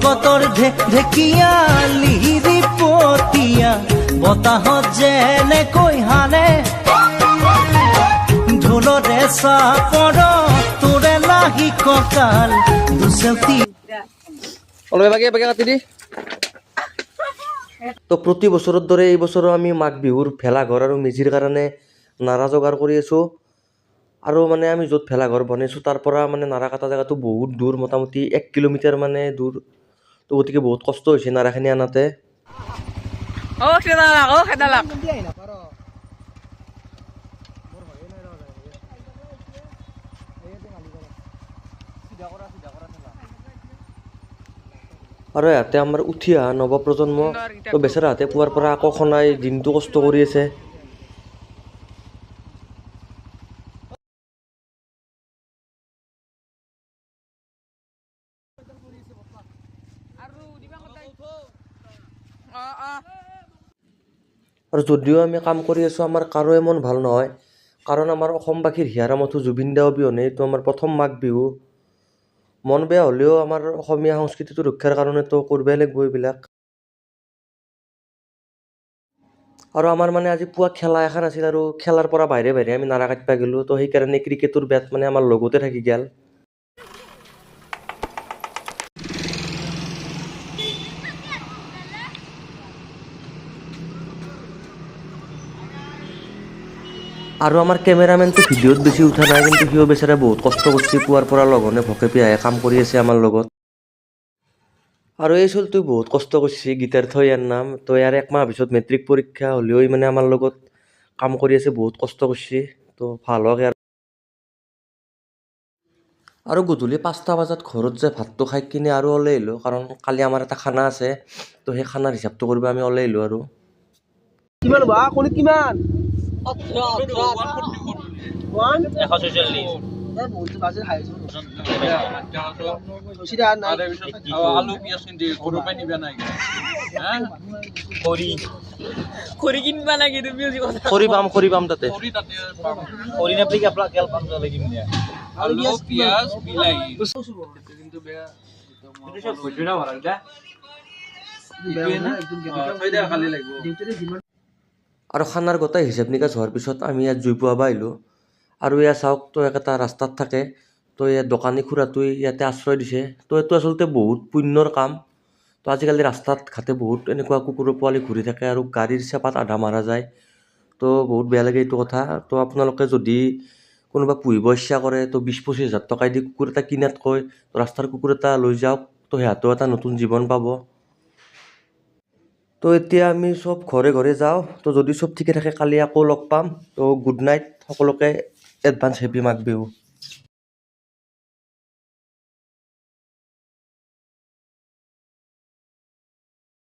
জগতৰ ঢেকীয়ালি ৰিপতীয়া বতাহত যেনেকৈ হানে ঢোলৰে চাপৰ তোৰে লাহি কঁকাল দুচেউতি তো প্ৰতি বছৰৰ দৰে এই বছৰো আমি মাঘ বিহুৰ ভেলাঘৰ আৰু মেজিৰ কাৰণে নাৰা যোগাৰ কৰি আছোঁ আৰু মানে আমি য'ত ভেলাঘৰ বনাইছোঁ তাৰ পৰা মানে নাৰা কটা জেগাটো বহুত দূৰ মোটামুটি 1 কিলোমিটাৰ মানে দূৰ তো গতিকে বহুত কষ্ট হৈছে নাৰাখিনি আনাতে আৰু ইয়াতে আমাৰ উঠি অহা নৱপ্ৰজন্ম তো বেচেৰাহঁতে পুৱাৰ পৰা আকৌ খনাই দিনটো কষ্ট কৰি আছে আৰু যদিও আমি কাম কৰি আছোঁ আমাৰ কাৰোৱে মন ভাল নহয় কাৰণ আমাৰ অসমবাসীৰ হিয়াৰ মঠু জুবিন দা অবিহনে এইটো আমাৰ প্ৰথম মাঘ বিহু মন বেয়া হ'লেও আমাৰ অসমীয়া সংস্কৃতিটো ৰক্ষাৰ কাৰণেতো কৰিবই লাগিব এইবিলাক আৰু আমাৰ মানে আজি পুৱা খেলা এখন আছিল আৰু খেলাৰ পৰা বাহিৰে বাহিৰে আমি নাৰা কাটিব গ'লোঁ তো সেইকাৰণে ক্ৰিকেটৰ বেট মানে আমাৰ লগতে থাকি গ'ল আৰু আমাৰ কেমেৰামেনটো ভিডিঅ'ত বেছি উঠা নাই কিন্তু সিও বেচাৰে বহুত কষ্ট কৰিছে পুৱাৰ পৰা লগনে ভকে পিয়াহে কাম কৰি আছে আমাৰ লগত আৰু এই চলটো বহুত কষ্ট কৰিছে গীতাৰ্থ ইয়াৰ নাম তো ইয়াৰ 1 মাহ পিছত মেট্ৰিক পৰীক্ষা হ'লেও মানে আমাৰ লগত কাম কৰি আছে বহুত কষ্ট কৰিছে তো ভাল হওক ইয়াৰ আৰু গধূলি 5টা বজাত ঘৰত যায় ভাতটো খাই কিনে আৰু ওলাই আহিলোঁ কাৰণ কালি আমাৰ এটা খানা আছে তো সেই খানাৰ হিচাপটো কৰিব আমি ওলাই আহিলোঁ আৰু কিমান বা কোন কিমান 146 খৰি পাম তাতে আৰু খানাৰ গোটেই হিচাপ নিকাচ হোৱাৰ পিছত আমি ইয়াত জুই পুৱাব আহিলোঁ আৰু ইয়াত চাওক তো এটা ৰাস্তাত থাকে তো ইয়াত দোকানী খুৰাটোৱে ইয়াতে আশ্ৰয় দিছে তো এইটো আচলতে বহুত পুণ্যৰ কাম তো আজিকালি ৰাস্তাত ঘাটে বহুত এনেকুৱা কুকুৰৰ পোৱালি ঘূৰি থাকে আৰু গাড়ীৰ চেপাত আধা মাৰা যায় তো বহুত বেয়া লাগে এইটো কথা তো আপোনালোকে যদি কোনোবা পুহিব ইচ্ছা কৰে তো 20-25 হাজাৰ টকা দি কুকুৰ এটা কিনাতকৈ ৰাস্তাৰ কুকুৰ এটা লৈ যাওক তো সিহঁতেও এটা নতুন জীৱন পাব তো এতিয়া আমি সব ঘৰে ঘৰে যাওঁ তো যদি সব ঠিকে থাকে কালি আকৌ লগ পাম তো গুড নাইট সকলোকে এডভান্স হেপী মাঘ বিহু